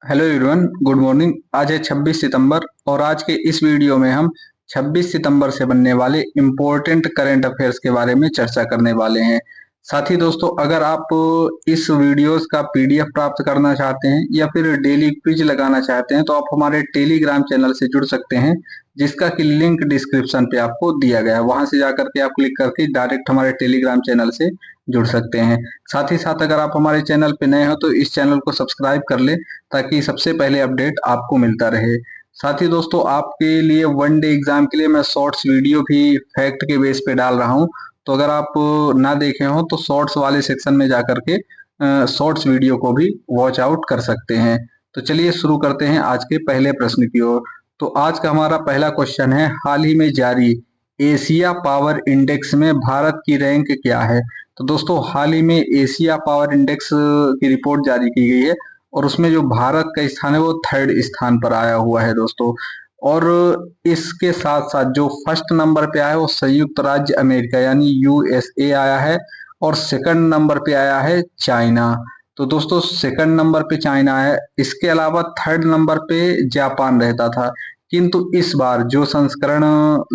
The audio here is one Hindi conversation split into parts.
Hello everyone, good morning. आज है 26 सितंबर और आज के इस वीडियो में हम 26 सितंबर से बनने वाले इम्पोर्टेंट करंट अफेयर्स के बारे में चर्चा करने वाले हैं। साथ ही दोस्तों, अगर आप इस वीडियोस का पीडीएफ प्राप्त करना चाहते हैं या फिर डेली क्विज लगाना चाहते हैं तो आप हमारे टेलीग्राम चैनल से जुड़ सकते हैं, जिसका कि लिंक डिस्क्रिप्शन पे आपको दिया गया है। वहां से जाकर के आप क्लिक करके डायरेक्ट हमारे टेलीग्राम चैनल से जुड़ सकते हैं। साथ ही साथ अगर आप हमारे चैनल पे नए हो तो इस चैनल को सब्सक्राइब कर ले, ताकि सबसे पहले अपडेट आपको मिलता रहे। साथ ही दोस्तों, आपके लिए वन डे एग्जाम के लिए मैं शॉर्ट्स वीडियो भी फैक्ट के बेस पे डाल रहा हूं, तो अगर आप ना देखे हो तो शॉर्ट्स वाले सेक्शन में जाकर के शॉर्ट्स वीडियो को भी वॉच आउट कर सकते हैं। तो चलिए शुरू करते हैं आज के पहले प्रश्न की ओर। तो आज का हमारा पहला क्वेश्चन है, हाल ही में जारी एशिया पावर इंडेक्स में भारत की रैंक क्या है। तो दोस्तों, हाल ही में एशिया पावर इंडेक्स की रिपोर्ट जारी की गई है और उसमें जो भारत का स्थान है वो थर्ड स्थान पर आया हुआ है दोस्तों। और इसके साथ साथ जो फर्स्ट नंबर पे आया है वो संयुक्त राज्य अमेरिका यानी यूएसए आया है, और सेकंड नंबर पे आया है चाइना। तो दोस्तों, सेकंड नंबर पे चाइना है, इसके अलावा थर्ड नंबर पे जापान रहता था। किंतु इस बार जो संस्करण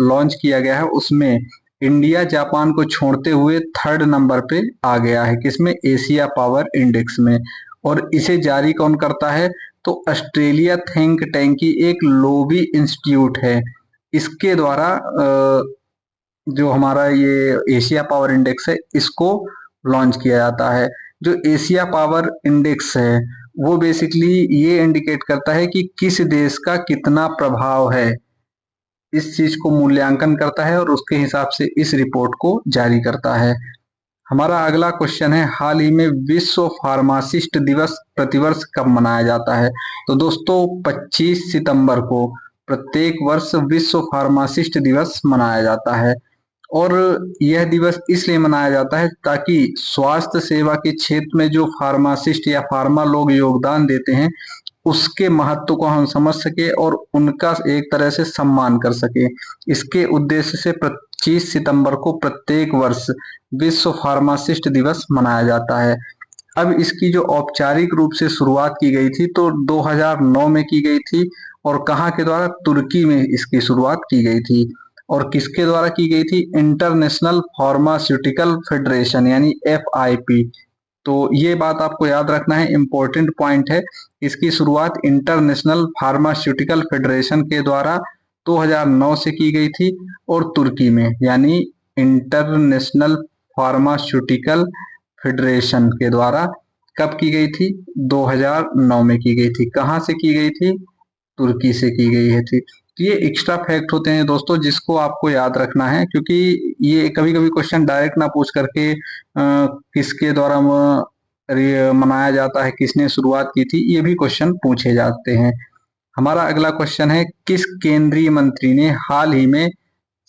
लॉन्च किया गया है उसमें इंडिया जापान को छोड़ते हुए थर्ड नंबर पे आ गया है, किसमें, एशिया पावर इंडेक्स में। और इसे जारी कौन करता है, तो ऑस्ट्रेलिया थिंक टैंक की एक लोबी इंस्टीट्यूट है, इसके द्वारा जो हमारा ये एशिया पावर इंडेक्स है इसको लॉन्च किया जाता है। जो एशिया पावर इंडेक्स है वो बेसिकली ये इंडिकेट करता है कि किस देश का कितना प्रभाव है, इस चीज को मूल्यांकन करता है और उसके हिसाब से इस रिपोर्ट को जारी करता है। हमारा अगला क्वेश्चन है, हाल ही में विश्व फार्मासिस्ट दिवस प्रतिवर्ष कब मनाया जाता है। तो दोस्तों, 25 सितंबर को प्रत्येक वर्ष विश्व फार्मासिस्ट दिवस मनाया जाता है। और यह दिवस इसलिए मनाया जाता है ताकि स्वास्थ्य सेवा के क्षेत्र में जो फार्मासिस्ट या फार्मा लोग योगदान देते हैं उसके महत्व को हम समझ सके और उनका एक तरह से सम्मान कर सके। इसके उद्देश्य से 25 सितंबर को प्रत्येक वर्ष विश्व फार्मासिस्ट दिवस मनाया जाता है। अब इसकी जो औपचारिक रूप से शुरुआत की गई थी तो 2009 में की गई थी, और कहाँ के द्वारा, तुर्की में इसकी शुरुआत की गई थी। और किसके द्वारा की गई थी, इंटरनेशनल फार्मास्यूटिकल फेडरेशन यानी FIP। तो ये बात आपको याद रखना है, इंपॉर्टेंट पॉइंट है। इसकी शुरुआत इंटरनेशनल फार्मास्यूटिकल फेडरेशन के द्वारा 2009 से की गई थी, और तुर्की में यानी इंटरनेशनल फार्मास्यूटिकल फेडरेशन के द्वारा कब की गई थी, 2009 में की गई थी। कहाँ से की गई थी, तुर्की से की गई है थी। तो ये एक्स्ट्रा फैक्ट होते हैं दोस्तों जिसको आपको याद रखना है, क्योंकि ये कभी कभी क्वेश्चन डायरेक्ट ना पूछ करके किसके द्वारा मनाया जाता है, किसने शुरुआत की थी, ये भी क्वेश्चन पूछे जाते हैं। हमारा अगला क्वेश्चन है, किस केंद्रीय मंत्री ने हाल ही में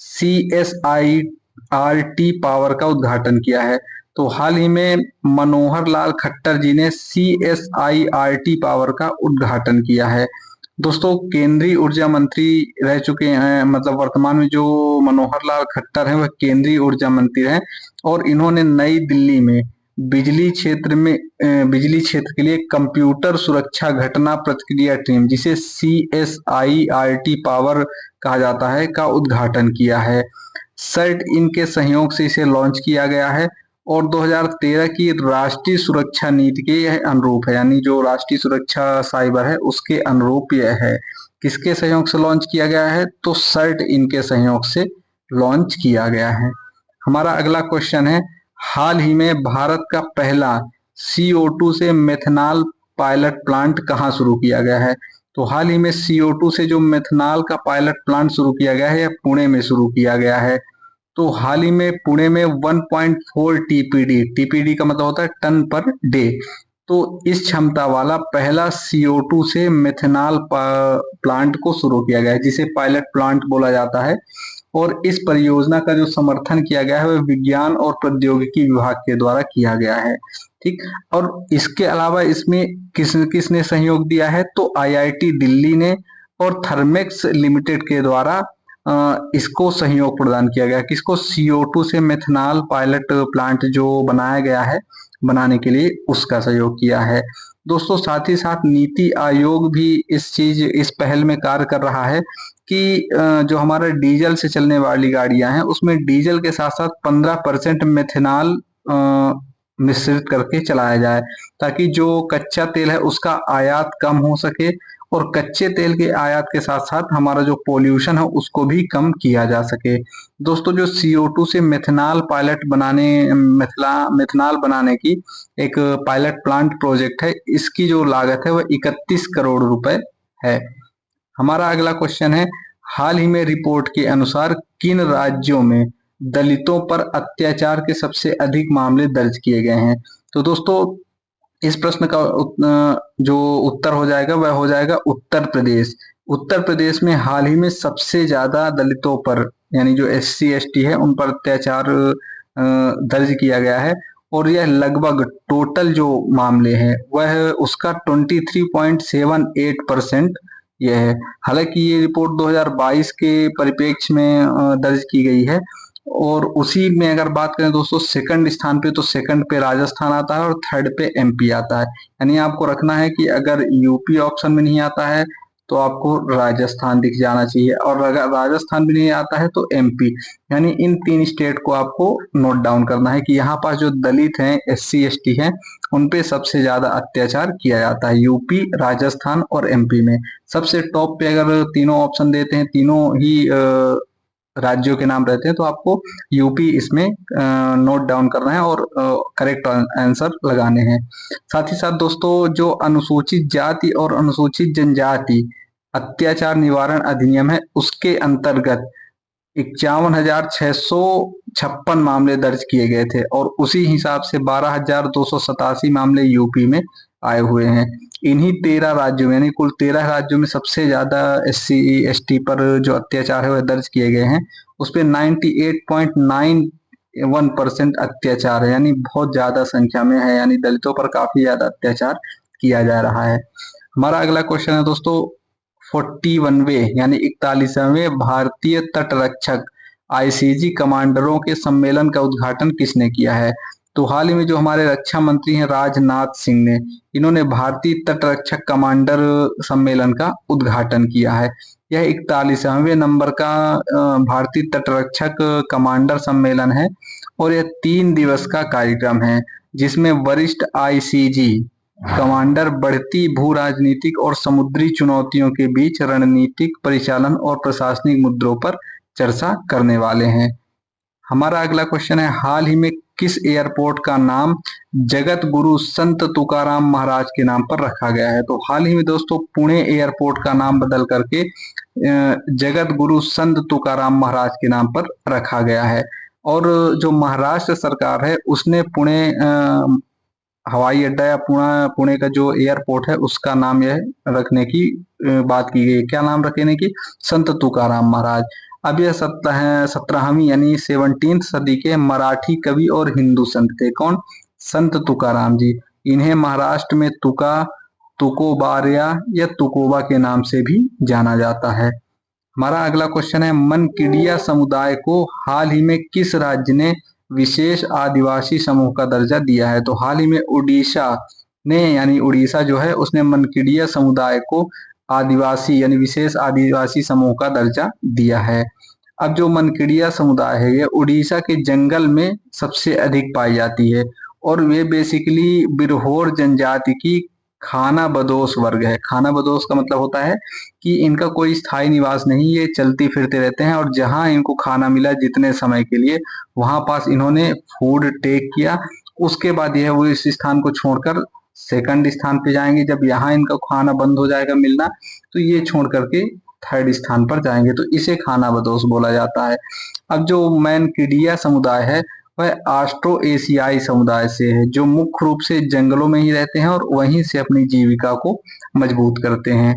CSIRT पावर का उद्घाटन किया है। तो हाल ही में मनोहर लाल खट्टर जी ने CSIRT पावर का उद्घाटन किया है। दोस्तों, केंद्रीय ऊर्जा मंत्री रह चुके हैं, मतलब वर्तमान में जो मनोहर लाल खट्टर हैं वह केंद्रीय ऊर्जा मंत्री हैं, और इन्होंने नई दिल्ली में बिजली क्षेत्र के लिए कंप्यूटर सुरक्षा घटना प्रतिक्रिया टीम, जिसे CSIRT पावर कहा जाता है, का उद्घाटन किया है। सर्ट इनके सहयोग से इसे लॉन्च किया गया है, और 2013 की राष्ट्रीय सुरक्षा नीति के यह अनुरूप है, यानी जो राष्ट्रीय सुरक्षा साइबर है उसके अनुरूप यह है। किसके सहयोग से लॉन्च किया गया है, तो सर्ट इनके सहयोग से लॉन्च किया गया है। हमारा अगला क्वेश्चन है, हाल ही में भारत का पहला CO2 से मेथनॉल पायलट प्लांट कहाँ शुरू किया गया है। तो हाल ही में CO2 से जो मेथनॉल का पायलट प्लांट शुरू किया गया है यह पुणे में शुरू किया गया है। तो हाल ही में पुणे में 1.4 TPD का मतलब होता है टन पर डे, तो इस क्षमता वाला पहला CO2 से मेथनॉल प्लांट को शुरू किया गया है, जिसे पायलट प्लांट बोला जाता है। और इस परियोजना का जो समर्थन किया गया है वह विज्ञान और प्रौद्योगिकी विभाग के द्वारा किया गया है। ठीक। और इसके अलावा इसमें किसने सहयोग दिया है, तो IIT दिल्ली ने और थर्मेक्स लिमिटेड के द्वारा इसको सहयोग प्रदान किया गया। किसको, CO2 से मेथनॉल पायलट प्लांट जो बनाया गया है बनाने के लिए, उसका सहयोग किया है। दोस्तों साथ ही साथ नीति आयोग भी इस पहल में कार्य कर रहा है कि जो हमारा डीजल से चलने वाली गाड़ियां हैं उसमें डीजल के साथ साथ 15% मेथनॉल मिश्रित करके चलाया जाए, ताकि जो कच्चा तेल है उसका आयात कम हो सके और कच्चे तेल के आयात के साथ साथ हमारा जो पोल्यूशन है उसको भी कम किया जा सके। दोस्तों जो CO2 से मेथनॉल बनाने की एक पायलट प्लांट प्रोजेक्ट है, इसकी जो लागत है वह 31 करोड़ रुपए है। हमारा अगला क्वेश्चन है, हाल ही में रिपोर्ट के अनुसार किन राज्यों में दलितों पर अत्याचार के सबसे अधिक मामले दर्ज किए गए हैं? तो दोस्तों इस प्रश्न का जो उत्तर हो जाएगा वह हो जाएगा उत्तर प्रदेश। उत्तर प्रदेश में हाल ही में सबसे ज्यादा दलितों पर, यानी जो SC ST है उन पर अत्याचार दर्ज किया गया है, और यह लगभग टोटल जो मामले हैं वह उसका 23.78% यह है। हालांकि ये रिपोर्ट 2022 के परिप्रेक्ष्य में दर्ज की गई है, और उसी में अगर बात करें दोस्तों सेकंड स्थान पे, तो सेकंड पे राजस्थान आता है और थर्ड पे MP आता है। यानी आपको रखना है कि अगर यूपी ऑप्शन में नहीं आता है तो आपको राजस्थान दिख जाना चाहिए, और अगर राजस्थान भी नहीं आता है तो MP। यानी इन 3 स्टेट को आपको नोट डाउन करना है कि यहाँ पास जो दलित हैं, SC ST हैं, उन पे सबसे ज्यादा अत्याचार किया जाता है, यूपी, राजस्थान और MP में। सबसे टॉप पे अगर तीनों ऑप्शन देते हैं, तीनों ही राज्यों के नाम रहते हैं, तो आपको यूपी इसमें नोट डाउन करना है और करेक्ट आंसर लगाने हैं। साथ ही साथ दोस्तों जो अनुसूचित जाति और अनुसूचित जनजाति अत्याचार निवारण अधिनियम है उसके अंतर्गत 51,656 मामले दर्ज किए गए थे, और उसी हिसाब से 12,287 मामले यूपी में आए हुए हैं। इन्हीं 13 राज्यों में, यानी कुल 13 राज्यों में सबसे ज्यादा SC ST पर जो अत्याचार है वह दर्ज किए गए हैं। उस पर 98.91% अत्याचार है, यानी बहुत ज्यादा संख्या में है, यानी दलितों पर काफी ज्यादा अत्याचार किया जा रहा है। हमारा अगला क्वेश्चन है दोस्तों 41वें यानी 41वें भारतीय तटरक्षक ICG कमांडरों के सम्मेलन का उद्घाटन किसने किया है? तो हाल ही में जो हमारे रक्षा मंत्री हैं राजनाथ सिंह ने, इन्होंने भारतीय तटरक्षक कमांडर सम्मेलन का उद्घाटन किया है। यह 41वें नंबर का भारतीय तटरक्षक कमांडर सम्मेलन है, और यह 3 दिवस का कार्यक्रम है, जिसमें वरिष्ठ ICG कमांडर बढ़ती भू राजनीतिक और समुद्री चुनौतियों के बीच रणनीतिक परिचालन और प्रशासनिक मुद्दों पर चर्चा करने वाले हैं। हमारा अगला क्वेश्चन है, हाल ही में किस एयरपोर्ट का नाम जगत गुरु संत तुकाराम महाराज के नाम पर रखा गया है? तो हाल ही में दोस्तों पुणे एयरपोर्ट का नाम बदल करके जगत गुरु संत तुकाराम महाराज के नाम पर रखा गया है। और जो महाराष्ट्र सरकार है उसने पुणे हवाई अड्डा या पुणे का जो एयरपोर्ट है उसका नाम यह रखने की बात की गई। क्या नाम रखने की? संत तुकाराम महाराज। अब यह 17वीं यानी 17th सदी के मराठी कवि और हिंदू संत थे। कौन? संत तुकाराम जी। इन्हें महाराष्ट्र में तुकोबार्या या तुकोबा के नाम से भी जाना जाता है। हमारा अगला क्वेश्चन है, मनकीडिया समुदाय को हाल ही में किस राज्य ने विशेष आदिवासी समूह का दर्जा दिया है? तो हाल ही में उड़ीसा ने, यानी उड़ीसा जो है उसने मनकीडिया समुदाय को आदिवासी यानी विशेष आदिवासी समूह का दर्जा दिया है। अब जो मनकीडिया समुदाय है ये उड़ीसा के जंगल में सबसे अधिक पाई जाती है, और वे बेसिकली बिरहोर जनजाति की खाना बदोश वर्ग है। खाना बदोश का मतलब होता है कि इनका कोई स्थायी निवास नहीं, ये चलती फिरते रहते हैं, और जहां इनको खाना मिला जितने समय के लिए वहां पास इन्होंने फूड टेक किया, उसके बाद यह वो इस स्थान को छोड़कर सेकंड स्थान पे जाएंगे। जब यहाँ इनका खाना बंद हो जाएगा मिलना तो ये छोड़ करके थर्ड स्थान पर जाएंगे, तो इसे खाना बदोश बोला जाता है। अब जो मैनकीडिया समुदाय है वह ऑस्ट्रो एशियाई समुदाय से है, जो मुख्य रूप से जंगलों में ही रहते हैं और वहीं से अपनी जीविका को मजबूत करते हैं।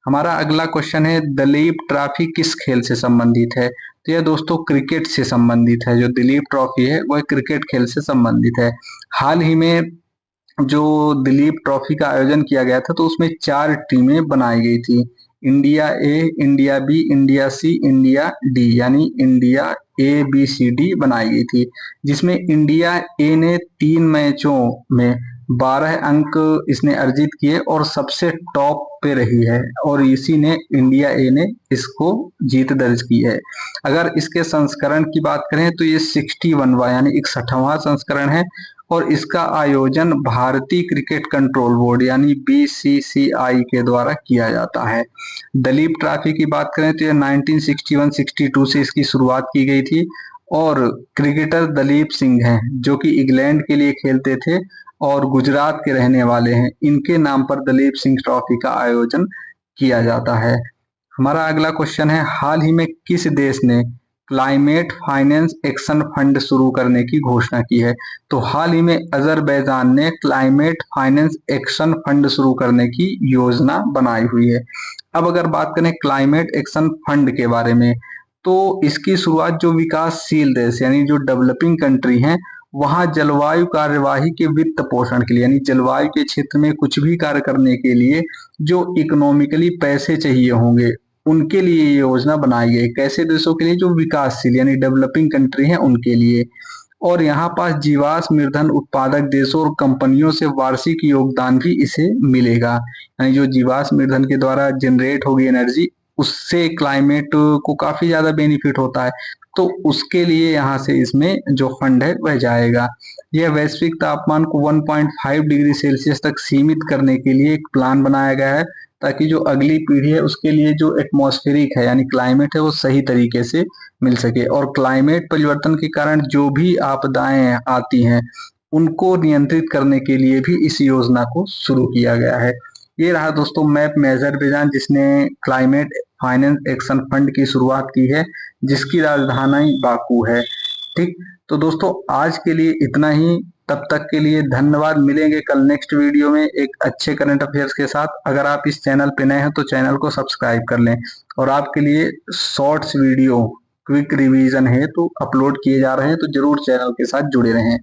हमारा अगला क्वेश्चन है, दिलीप ट्रॉफी किस खेल से संबंधित है? तो यह दोस्तों क्रिकेट से संबंधित है। जो दिलीप ट्रॉफी है वह क्रिकेट खेल से संबंधित है। हाल ही में जो दिलीप ट्रॉफी का आयोजन किया गया था तो उसमें 4 टीमें बनाई गई थी, India A, India B, India C, India D, यानी इंडिया ABCD बनाई गई थी, जिसमें इंडिया ए ने 3 मैचों में 12 अंक इसने अर्जित किए और सबसे टॉप पे रही है, और इसी ने इंडिया ए ने इसको जीत दर्ज की है। अगर इसके संस्करण की बात करें तो ये 61वां यानी 61वां संस्करण है, और इसका आयोजन भारतीय क्रिकेट कंट्रोल बोर्ड यानी बीसीसीआई के द्वारा किया जाता है। दलीप ट्रॉफी की बात करें तो ये 1961-62 से इसकी शुरुआत की गई थी, और क्रिकेटर दलीप सिंह हैं जो कि इंग्लैंड के लिए खेलते थे और गुजरात के रहने वाले हैं। इनके नाम पर दलीप सिंह ट्रॉफी का आयोजन किया जाता है। हमारा अगला क्वेश्चन है, हाल ही में किस देश ने क्लाइमेट फाइनेंस एक्शन फंड शुरू करने की घोषणा की है? तो हाल ही में अजरबैजान ने क्लाइमेट फाइनेंस एक्शन फंड शुरू करने की योजना बनाई हुई है। अब अगर बात करें क्लाइमेट एक्शन फंड के बारे में, तो इसकी शुरुआत जो विकासशील देश यानी जो डेवलपिंग कंट्री हैं वहां जलवायु कार्यवाही के वित्त पोषण के लिए यानी जलवायु के क्षेत्र में कुछ भी कार्य करने के लिए जो इकोनॉमिकली पैसे चाहिए होंगे उनके लिए ये योजना बनाई गई। कैसे देशों के लिए? जो विकासशील यानी डेवलपिंग कंट्री हैं उनके लिए। और यहाँ पास जीवाश्म ईंधन उत्पादक देशों और कंपनियों से वार्षिक योगदान भी इसे मिलेगा, यानी जो जीवाश्म ईंधन के द्वारा जनरेट होगी एनर्जी उससे क्लाइमेट को काफी ज्यादा बेनिफिट होता है, तो उसके लिए यहाँ से इसमें जो फंड है वह जाएगा। यह वैश्विक तापमान को 1.5 डिग्री सेल्सियस तक सीमित करने के लिए एक प्लान बनाया गया है, ताकि जो अगली पीढ़ी है उसके लिए जो एटमॉस्फेरिक है यानी क्लाइमेट है वो सही तरीके से मिल सके। और क्लाइमेट परिवर्तन के कारण जो भी आपदाएं आती हैं उनको नियंत्रित करने के लिए भी इस योजना को शुरू किया गया है। ये रहा दोस्तों मैप में अजरबैजान जिसने क्लाइमेट फाइनेंस एक्शन फंड की शुरुआत की है, जिसकी राजधानी बाकू है। ठीक, तो दोस्तों आज के लिए इतना ही। तब तक के लिए धन्यवाद। मिलेंगे कल नेक्स्ट वीडियो में एक अच्छे करंट अफेयर्स के साथ। अगर आप इस चैनल पे नए हैं तो चैनल को सब्सक्राइब कर लें, और आपके लिए शॉर्ट्स वीडियो क्विक रिवीजन है तो अपलोड किए जा रहे हैं, तो जरूर चैनल के साथ जुड़े रहें।